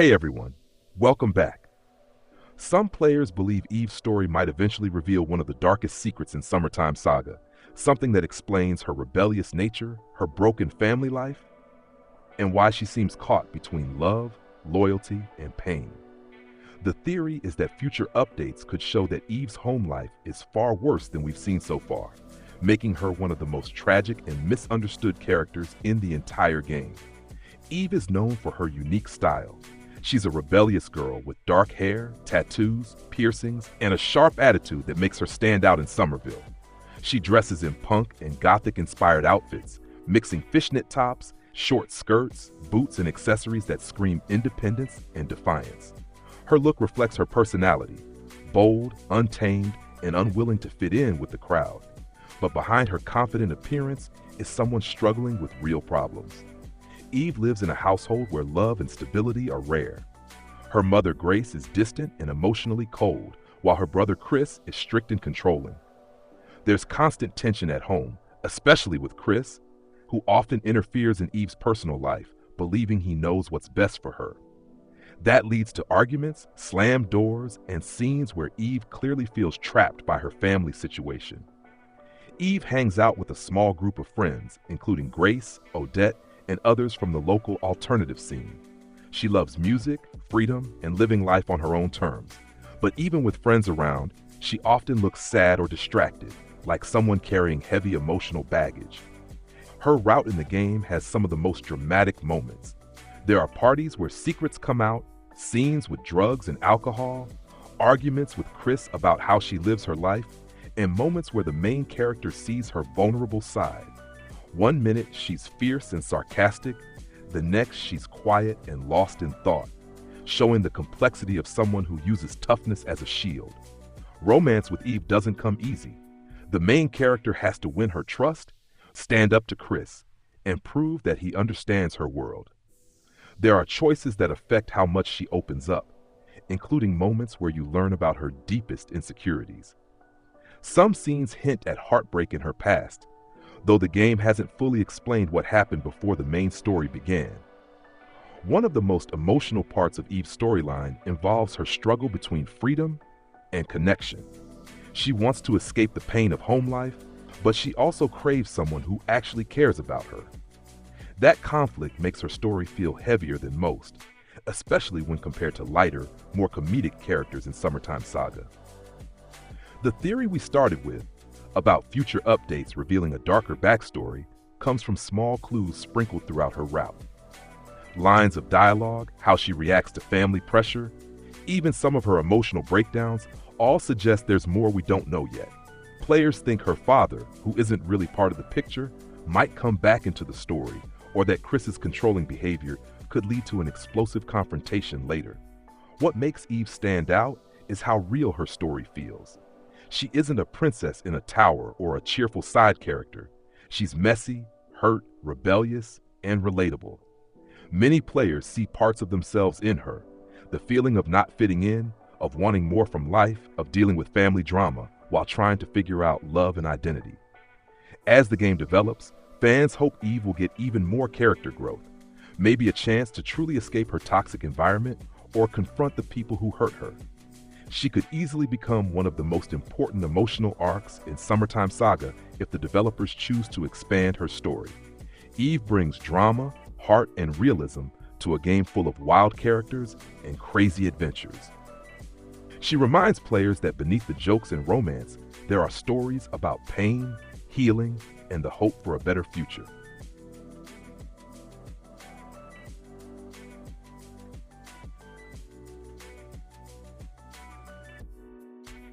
Hey everyone, welcome back. Some players believe Eve's story might eventually reveal one of the darkest secrets in Summertime Saga, something that explains her rebellious nature, her broken family life, and why she seems caught between love, loyalty, and pain. The theory is that future updates could show that Eve's home life is far worse than we've seen so far, making her one of the most tragic and misunderstood characters in the entire game. Eve is known for her unique style. She's a rebellious girl with dark hair, tattoos, piercings, and a sharp attitude that makes her stand out in Somerville. She dresses in punk and gothic-inspired outfits, mixing fishnet tops, short skirts, boots, and accessories that scream independence and defiance. Her look reflects her personality, bold, untamed, and unwilling to fit in with the crowd. But behind her confident appearance is someone struggling with real problems. Eve lives in a household where love and stability are rare. Her mother, Grace, is distant and emotionally cold, while her brother, Chris, is strict and controlling. There's constant tension at home, especially with Chris, who often interferes in Eve's personal life, believing he knows what's best for her. That leads to arguments, slammed doors, and scenes where Eve clearly feels trapped by her family situation. Eve hangs out with a small group of friends, including Grace, Odette, and others from the local alternative scene. She loves music, freedom, and living life on her own terms. But even with friends around, she often looks sad or distracted, like someone carrying heavy emotional baggage. Her route in the game has some of the most dramatic moments. There are parties where secrets come out, scenes with drugs and alcohol, arguments with Chris about how she lives her life, and moments where the main character sees her vulnerable side. One minute she's fierce and sarcastic, the next she's quiet and lost in thought, showing the complexity of someone who uses toughness as a shield. Romance with Eve doesn't come easy. The main character has to win her trust, stand up to Chris, and prove that he understands her world. There are choices that affect how much she opens up, including moments where you learn about her deepest insecurities. Some scenes hint at heartbreak in her past, though the game hasn't fully explained what happened before the main story began. One of the most emotional parts of Eve's storyline involves her struggle between freedom and connection. She wants to escape the pain of home life, but she also craves someone who actually cares about her. That conflict makes her story feel heavier than most, especially when compared to lighter, more comedic characters in Summertime Saga. The theory we started with, about future updates revealing a darker backstory, comes from small clues sprinkled throughout her route. Lines of dialogue, how she reacts to family pressure, even some of her emotional breakdowns, all suggest there's more we don't know yet. Players think her father, who isn't really part of the picture, might come back into the story, or that Chris's controlling behavior could lead to an explosive confrontation later. What makes Eve stand out is how real her story feels. She isn't a princess in a tower or a cheerful side character. She's messy, hurt, rebellious, and relatable. Many players see parts of themselves in her, the feeling of not fitting in, of wanting more from life, of dealing with family drama while trying to figure out love and identity. As the game develops, fans hope Eve will get even more character growth, maybe a chance to truly escape her toxic environment or confront the people who hurt her. She could easily become one of the most important emotional arcs in Summertime Saga if the developers choose to expand her story. Eve brings drama, heart, and realism to a game full of wild characters and crazy adventures. She reminds players that beneath the jokes and romance, there are stories about pain, healing, and the hope for a better future.